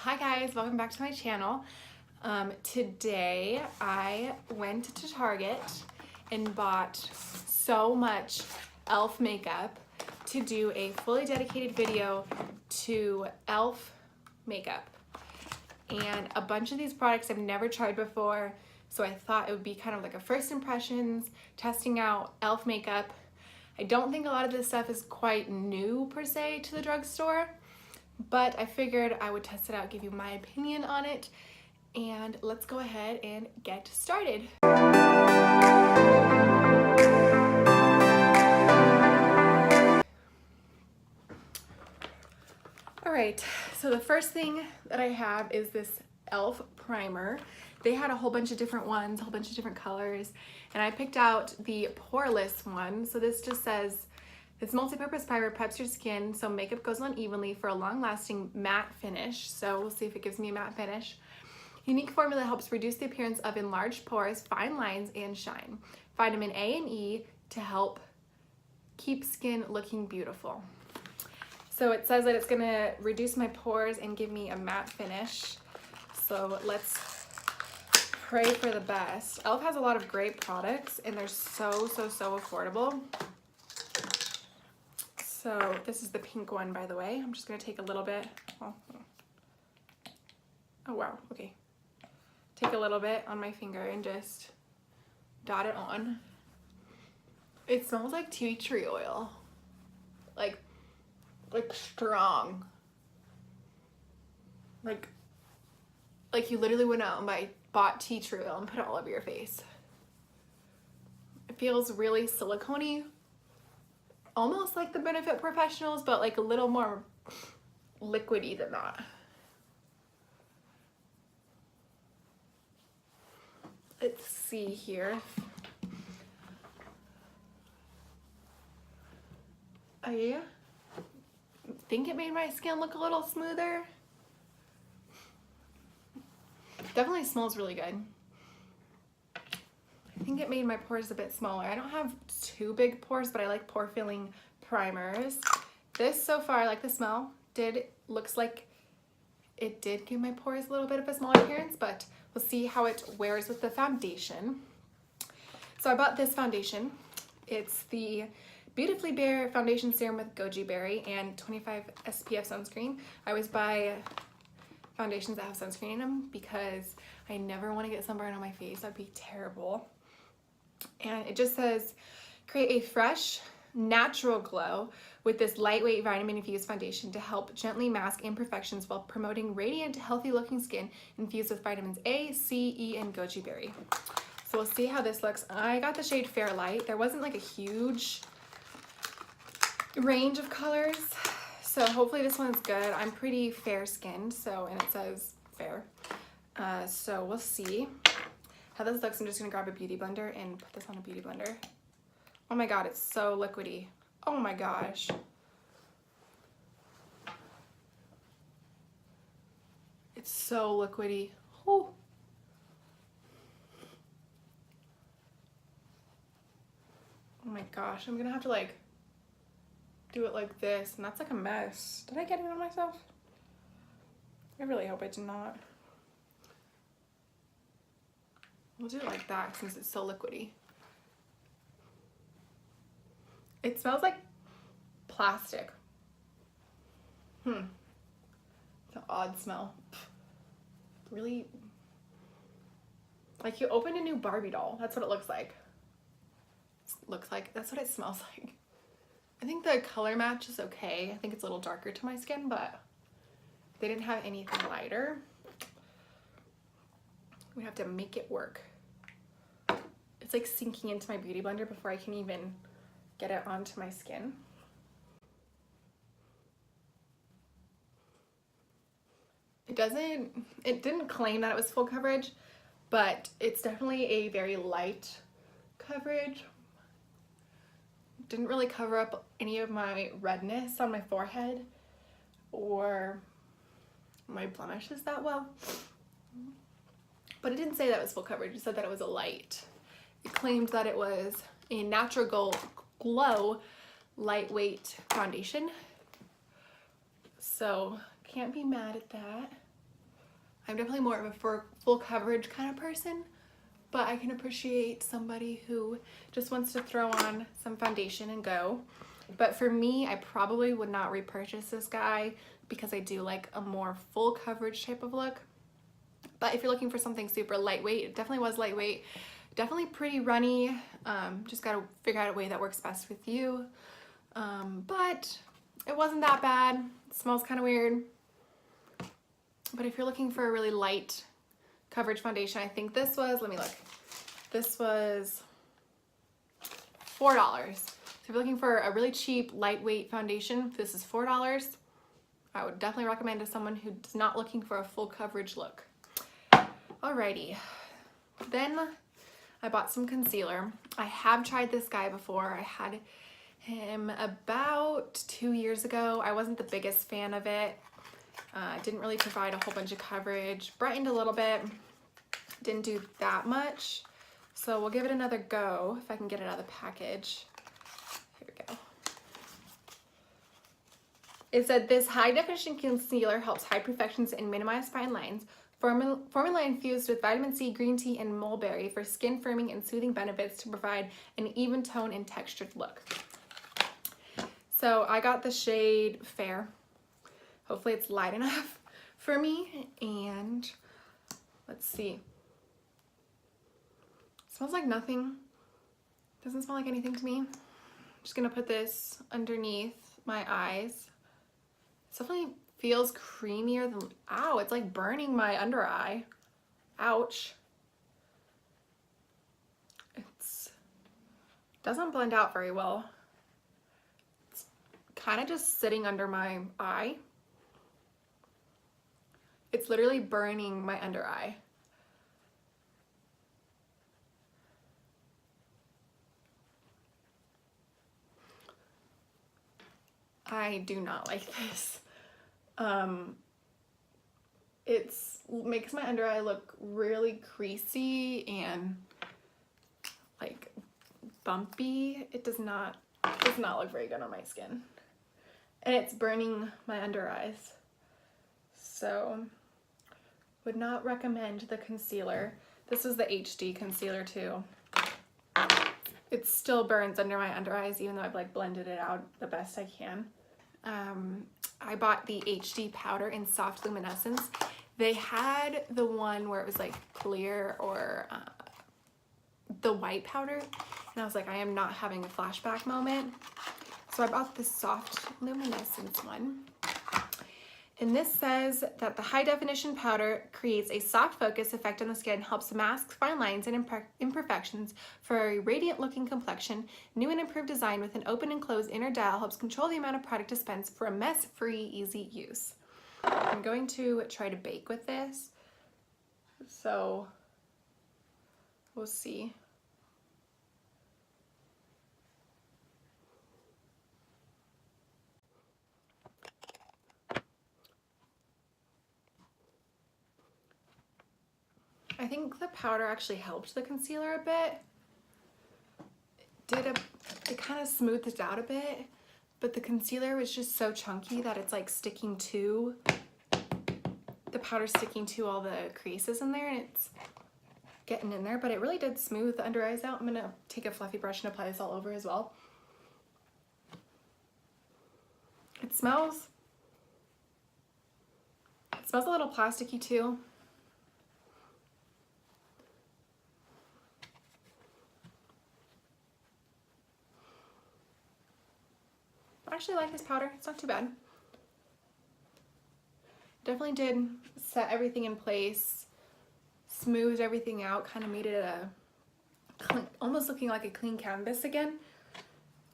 Hi guys, welcome back to my channel. Today I went to Target and bought so much e.l.f. makeup to do a fully dedicated video to e.l.f. makeup. And a bunch of these products I've never tried before, so I thought it would be kind of like a first impressions, testing out e.l.f. makeup. I don't think a lot of this stuff is quite new per se to the drugstore, but I figured I would test it out, give you my opinion on it, and let's go ahead and get started. Alright, so the first thing that I have is this e.l.f. primer. They had a whole bunch of different ones, a whole bunch of different colors, and I picked out the poreless one. So this just says, this multi-purpose primer preps your skin so makeup goes on evenly for a long-lasting matte finish. So we'll see if it gives me a matte finish. Unique formula helps reduce the appearance of enlarged pores, fine lines, and shine. Vitamin A and E to help keep skin looking beautiful. So it says that it's gonna reduce my pores and give me a matte finish. So let's pray for the best. e.l.f. has a lot of great products and they're so affordable. So this is the pink one, by the way. I'm just gonna take a little bit. Oh wow, okay. Take a little bit on my finger and just dot it on. It smells like tea tree oil. Like strong. Like you literally went out and bought tea tree oil and put it all over your face. It feels really silicone-y. Almost like the Benefit Professionals, but like a little more liquidy than that. Let's see here. I think it made my skin look a little smoother. Definitely smells really good. I think it made my pores a bit smaller. I don't have too big pores, but I like pore filling primers. This so far, I like the smell. Looks like it did give my pores a little bit of a smaller appearance, but we'll see how it wears with the foundation. So I bought this foundation. It's the Beautifully Bare Foundation Serum with Goji Berry and 25 SPF sunscreen. I always buy foundations that have sunscreen in them because I never want to get sunburn on my face. That'd be terrible. And it just says, create a fresh, natural glow with this lightweight vitamin-infused foundation to help gently mask imperfections while promoting radiant, healthy-looking skin infused with vitamins A, C, E, and goji berry. So we'll see how this looks. I got the shade Fairlight. There wasn't like a huge range of colors, so hopefully this one's good. I'm pretty fair-skinned, and it says fair. So we'll see how this looks. I'm just gonna grab a beauty blender and put this on a beauty blender. Oh my god, it's so liquidy. Oh my gosh. It's so liquidy. Ooh. Oh my gosh, I'm gonna have to like do it like this, and that's like a mess. Did I get it on myself? I really hope I did not. We'll do it like that since it's so liquidy. It smells like plastic. It's an odd smell. Really, like you opened a new Barbie doll. That's what it looks like. That's what it smells like. I think the color match is okay. I think it's a little darker to my skin, but they didn't have anything lighter. We have to make it work. It's like sinking into my beauty blender before I can even get it onto my skin. It didn't claim that it was full coverage, but it's definitely a very light coverage. Didn't really cover up any of my redness on my forehead or my blemishes that well. But it didn't say that it was full coverage. It said that it was a light. It claimed that it was a natural glow lightweight foundation. So can't be mad at that. I'm definitely more of a full coverage kind of person, but I can appreciate somebody who just wants to throw on some foundation and go. But for me, I probably would not repurchase this guy because I do like a more full coverage type of look. But if you're looking for something super lightweight, it definitely was lightweight, definitely pretty runny. Just gotta figure out a way that works best with you. But it wasn't that bad. It smells kind of weird. But if you're looking for a really light coverage foundation, I think this was, let me look. This was $4. So if you're looking for a really cheap, lightweight foundation, this is $4. I would definitely recommend to someone who's not looking for a full coverage look. Alrighty. Then I bought some concealer. I have tried this guy before. I had him about 2 years ago. I wasn't the biggest fan of it. Didn't really provide a whole bunch of coverage. Brightened a little bit. Didn't do that much. So we'll give it another go if I can get it out of the package. Here we go. It said this high definition concealer helps hide imperfections and minimize fine lines. Formula infused with vitamin C, green tea, and mulberry for skin firming and soothing benefits to provide an even tone and textured look. So I got the shade Fair. Hopefully it's light enough for me. And let's see. It smells like nothing. Doesn't smell like anything to me. I'm just gonna put this underneath my eyes. It definitely feels creamier than, ow, it's like burning my under eye. Ouch. It's doesn't blend out very well. It's kind of just sitting under my eye. It's literally burning my under eye. I do not like this. It makes my under eye look really creasy and like bumpy. It does not look very good on my skin. And it's burning my under eyes. So would not recommend the concealer. This is the HD concealer too. It still burns under my under eyes even though I've like blended it out the best I can. I bought the HD powder in Soft Luminescence. They had the one where it was like clear or the white powder. And I was like, I am not having a flashback moment. So I bought the Soft Luminescence one. And this says that the high definition powder creates a soft focus effect on the skin, helps mask fine lines and imperfections for a radiant looking complexion. New and improved design with an open and closed inner dial helps control the amount of product dispensed for a mess-free, easy use. I'm going to try to bake with this, so we'll see. I think the powder actually helped the concealer a bit. It kind of smoothed it out a bit, but the concealer was just so chunky that it's like sticking to, the powder sticking to all the creases in there and it's getting in there, but it really did smooth the under eyes out. I'm gonna take a fluffy brush and apply this all over as well. It smells a little plasticky too. I actually like this powder. It's not too bad. Definitely did set everything in place, smoothed everything out, kind of made it almost looking like a clean canvas again.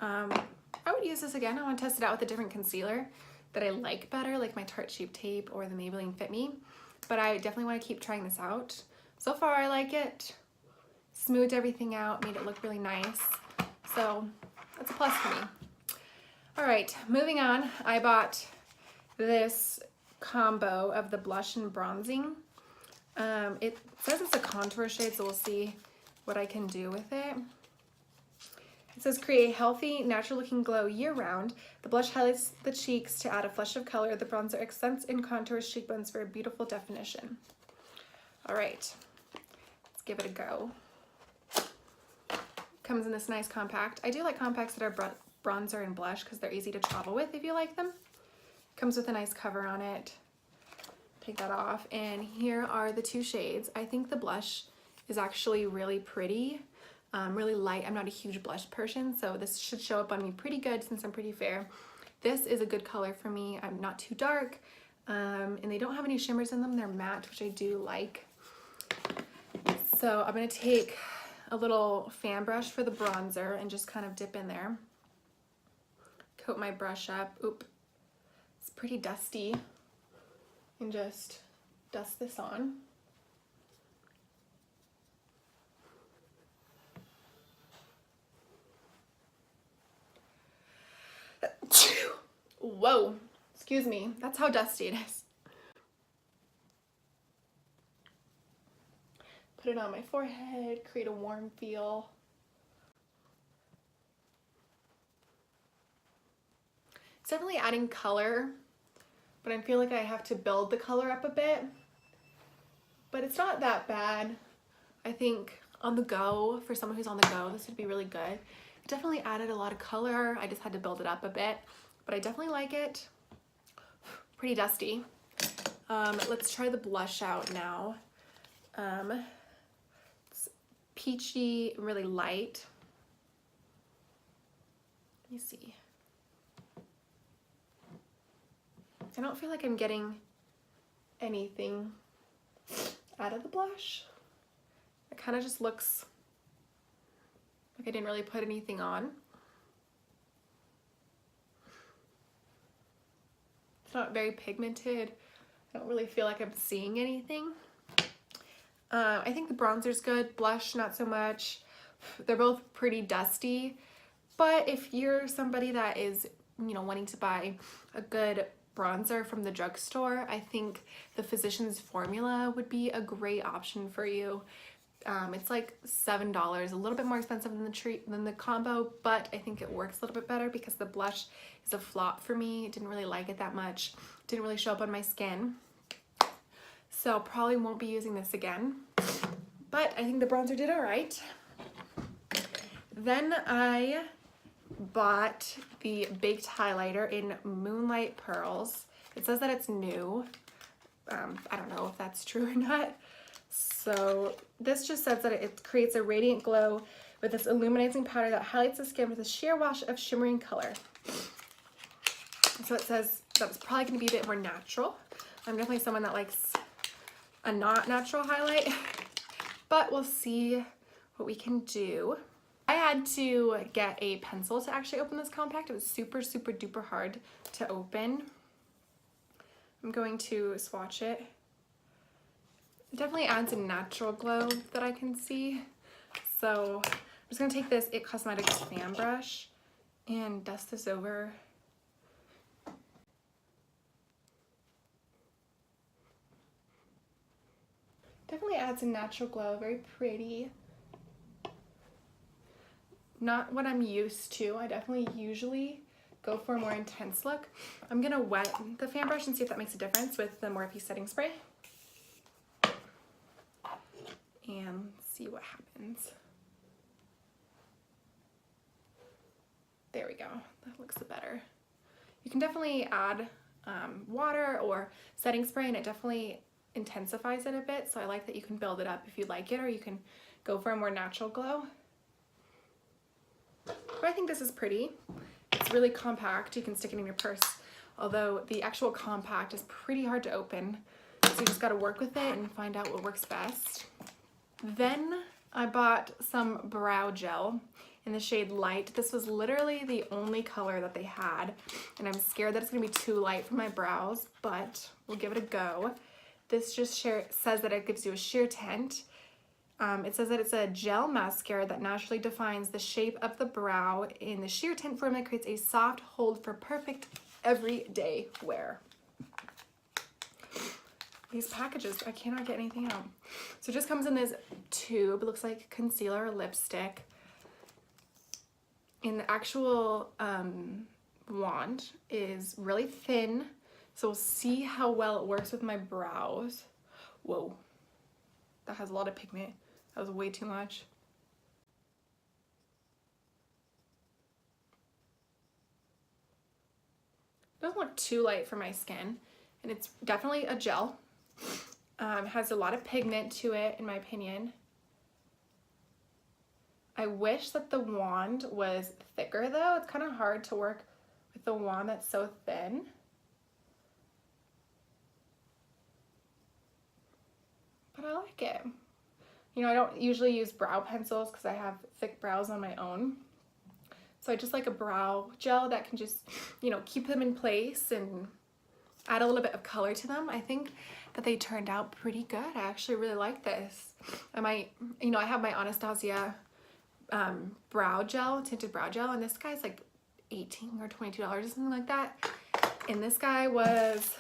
I would use this again. I want to test it out with a different concealer that I like better, like my Tarte Shape Tape or the Maybelline Fit Me. But I definitely want to keep trying this out. So far, I like it. Smoothed everything out, made it look really nice. So that's a plus for me. All right, moving on. I bought this combo of the blush and bronzing. It says it's a contour shade, so we'll see what I can do with it. It says create a healthy, natural looking glow year round. The blush highlights the cheeks to add a flush of color. The bronzer accents and contours cheekbones for a beautiful definition. All right, let's give it a go. Comes in this nice compact. I do like compacts that are bronzer and blush because they're easy to travel with if you like them. Comes with a nice cover on it. Take that off, and here are the two shades. I think the blush is actually really pretty, really light. I'm not a huge blush person, so this should show up on me pretty good since I'm pretty fair. This is a good color for me. I'm not too dark, and they don't have any shimmers in them. They're matte, which I do like. So I'm gonna take a little fan brush for the bronzer and just kind of dip in there. Coat my brush up. Oop, it's pretty dusty. And just dust this on. Whoa, excuse me, that's how dusty it is. Put it on my forehead, create a warm feel. It's definitely adding color, but I feel like I have to build the color up a bit. But it's not that bad. I think on the go, for someone who's on the go, this would be really good. It definitely added a lot of color. I just had to build it up a bit, but I definitely like it. Pretty dusty. Let's try the blush out now. It's peachy, really light. Let me see. I don't feel like I'm getting anything out of the blush. It kind of just looks like I didn't really put anything on. It's not very pigmented. I don't really feel like I'm seeing anything. I think the bronzer's good, blush not so much. They're both pretty dusty, but if you're somebody that is, you know, wanting to buy a good bronzer from the drugstore, I think the Physicians Formula would be a great option for you. It's like $7, a little bit more expensive than the combo, but I think it works a little bit better because the blush is a flop for me. Didn't really like it that much. Didn't really show up on my skin. So probably won't be using this again, but I think the bronzer did all right. Then I bought the baked highlighter in Moonlight Pearls. It says that it's new. I don't know if that's true or not. So this just says that it creates a radiant glow with this illuminating powder that highlights the skin with a sheer wash of shimmering color. So it says that it's probably going to be a bit more natural. I'm definitely someone that likes a not natural highlight, but we'll see what we can do. I had to get a pencil to actually open this compact. It was super, super duper hard to open. I'm going to swatch it. It definitely adds a natural glow that I can see. So I'm just gonna take this IT Cosmetics fan brush and dust this over. Definitely adds a natural glow, very pretty. Not what I'm used to. I definitely usually go for a more intense look. I'm gonna wet the fan brush and see if that makes a difference with the Morphe setting spray. And see what happens. There we go, that looks better. You can definitely add water or setting spray and it definitely intensifies it a bit. So I like that you can build it up if you like it, or you can go for a more natural glow. But I think this is pretty. It's really compact. You can stick it in your purse. Although the actual compact is pretty hard to open. So you just gotta work with it and find out what works best. Then I bought some brow gel in the shade Light. This was literally the only color that they had, and I'm scared that it's gonna be too light for my brows, but we'll give it a go. This just says that it gives you a sheer tint. It says that it's a gel mascara that naturally defines the shape of the brow in the sheer tint form that creates a soft hold for perfect everyday wear. These packages, I cannot get anything out. So it just comes in this tube. It looks like concealer or lipstick. And the actual wand is really thin. So we'll see how well it works with my brows. Whoa. that has a lot of pigment. That was way too much. Doesn't look too light for my skin, and it's definitely a gel. Has a lot of pigment to it, in my opinion. I wish that the wand was thicker though. It's kind of hard to work with the wand that's so thin. But I like it. You know, I don't usually use brow pencils because I have thick brows on my own. So I just like a brow gel that can just, you know, keep them in place and add a little bit of color to them. I think that they turned out pretty good. I actually really like this. I might, you know, I have my Anastasia brow gel, tinted brow gel, and this guy's like $18 or $22 or something like that. And this guy was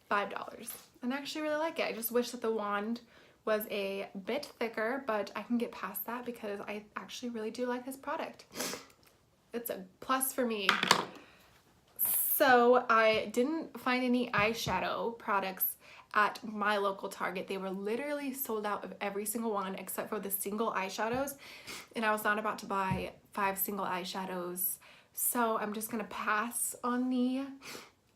$5. And I actually really like it. I just wish that the wand was a bit thicker, but I can get past that because I actually really do like this product. It's a plus for me. So I didn't find any eyeshadow products at my local Target. They were literally sold out of every single one except for the single eyeshadows, and I was not about to buy 5 single eyeshadows, so I'm just gonna pass on the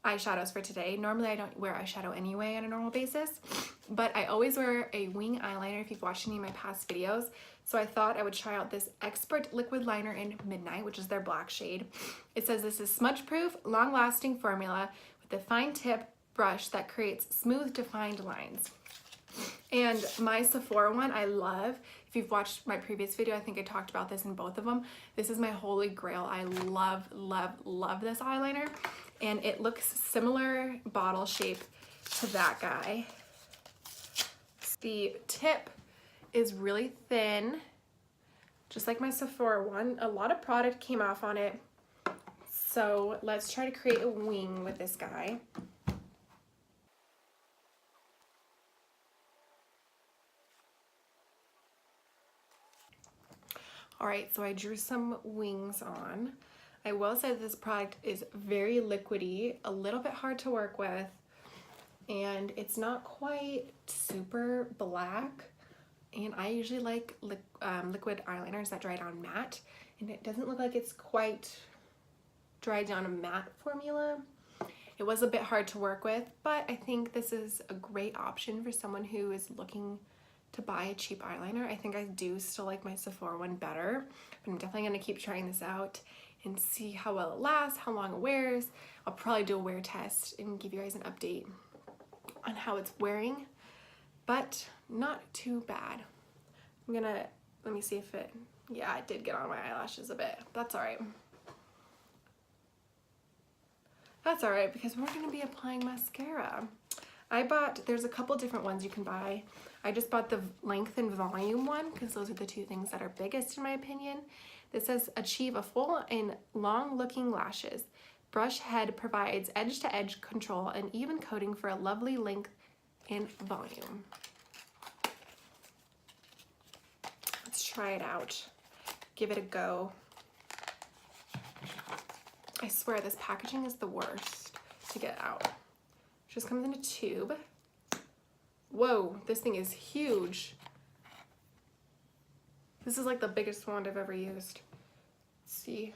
eyeshadows for today. Normally I don't wear eyeshadow anyway on a normal basis, but I always wear a wing eyeliner if you've watched any of my past videos. So I thought I would try out this Expert liquid liner in Midnight, which is their black shade. It says this is smudge proof, long lasting formula with a fine tip brush that creates smooth defined lines. And my Sephora one I love. If you've watched my previous video, I think I talked about this in both of them. This is my holy grail. I love, love, love this eyeliner. And it looks similar bottle shape to that guy. The tip is really thin, just like my Sephora one. A lot of product came off on it. So let's try to create a wing with this guy. All right, so I drew some wings on. I will say that this product is very liquidy, a little bit hard to work with, and it's not quite super black. And I usually like liquid eyeliners that dry down matte, and it doesn't look like it's quite dried down a matte formula. It was a bit hard to work with, but I think this is a great option for someone who is looking to buy a cheap eyeliner. I think I do still like my Sephora one better, but I'm definitely gonna keep trying this out and see how well it lasts, how long it wears. I'll probably do a wear test and give you guys an update on how it's wearing, but not too bad. I'm gonna, let me see if it, yeah, it did get on my eyelashes a bit. That's all right. That's all right, because we're gonna be applying mascara. I bought, there's a couple different ones you can buy. I just bought the length and volume one because those are the two things that are biggest in my opinion. This says achieve a full and long looking lashes. Brush head provides edge to edge control and even coating for a lovely length and volume. Let's try it out. Give it a go. I swear this packaging is the worst to get out. It just comes in a tube. Whoa, this thing is huge. This is like the biggest wand I've ever used. Let's see.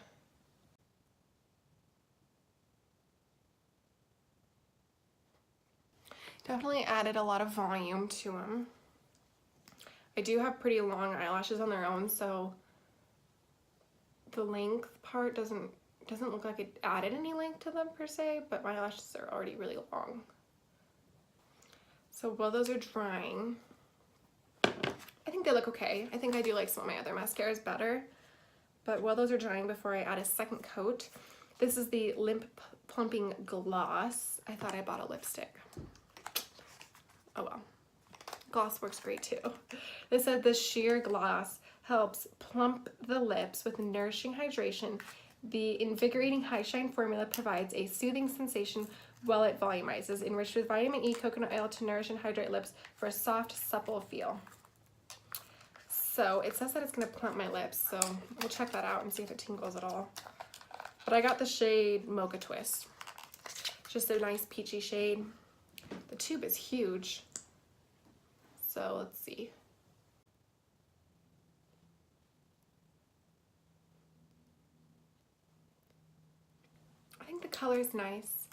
Definitely added a lot of volume to them. I do have pretty long eyelashes on their own, so the length part doesn't look like it added any length to them per se, but my eyelashes are already really long. So while those are drying, I think they look okay. I think I do like some of my other mascaras better, but while those are drying before I add a second coat, this is the Lip Plumping Gloss. I thought I bought a lipstick. Oh well, gloss works great too. This said the sheer gloss helps plump the lips with nourishing hydration. The invigorating high shine formula provides a soothing sensation while it volumizes, enriched with vitamin E coconut oil to nourish and hydrate lips for a soft, supple feel. So it says that it's gonna plump my lips, so we'll check that out and see if it tingles at all. But I got the shade Mocha Twist. Just a nice peachy shade. The tube is huge. So let's see. I think the color is nice.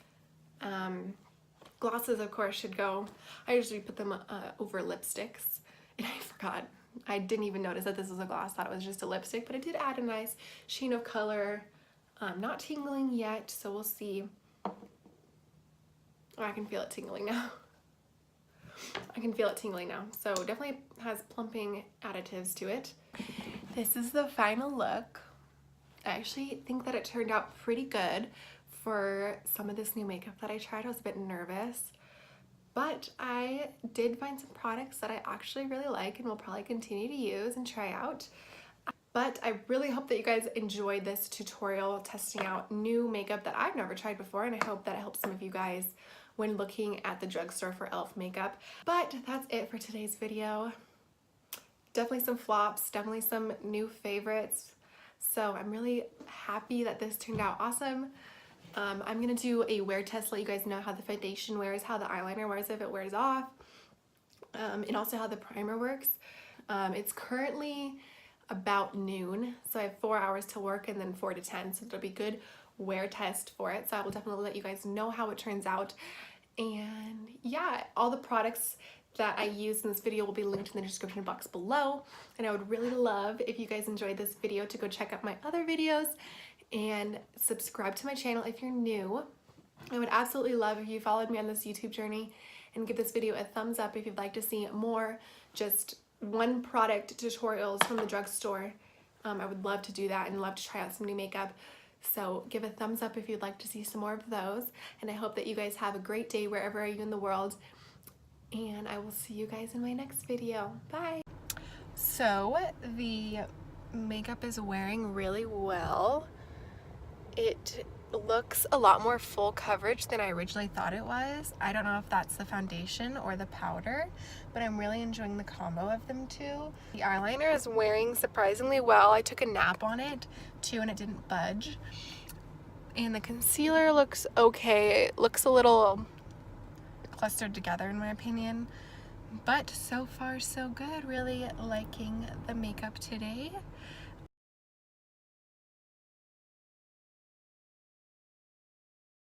Glosses, of course, should go. I usually put them over lipsticks, and I forgot. I didn't even notice that this was a gloss. Thought it was just a lipstick, but it did add a nice sheen of color. Not tingling yet, so we'll see. Oh, I can feel it tingling now. I can feel it tingling now. So definitely has plumping additives to it. This is the final look. I actually think that it turned out pretty good for some of this new makeup that I tried. I was a bit nervous, but I did find some products that I actually really like and will probably continue to use and try out. But I really hope that you guys enjoyed this tutorial testing out new makeup that I've never tried before, and I hope that it helps some of you guys when looking at the drugstore for e.l.f. makeup. But that's it for today's video. Definitely some flops, definitely some new favorites. So I'm really happy that this turned out awesome. I'm gonna do a wear test, let you guys know how the foundation wears, how the eyeliner wears if it wears off, and also how the primer works. It's currently about noon, so I have 4 hours to work and then 4 to 10, so it'll be good wear test for it. So I will definitely let you guys know how it turns out. And yeah, all the products that I use in this video will be linked in the description box below, and I would really love if you guys enjoyed this video to go check out my other videos and subscribe to my channel if you're new. I would absolutely love if you followed me on this YouTube journey and give this video a thumbs up if you'd like to see more just one product tutorials from the drugstore. I would love to do that and love to try out some new makeup. So give a thumbs up if you'd like to see some more of those. And I hope that you guys have a great day wherever are you in the world. And I will see you guys in my next video. Bye. So the makeup is wearing really well. It looks a lot more full coverage than I originally thought it was. I don't know if that's the foundation or the powder, but I'm really enjoying the combo of them two. The eyeliner is wearing surprisingly well. I took a nap on it too and it didn't budge. And the concealer looks okay. It looks a little clustered together in my opinion, but so far so good. Really liking the makeup today.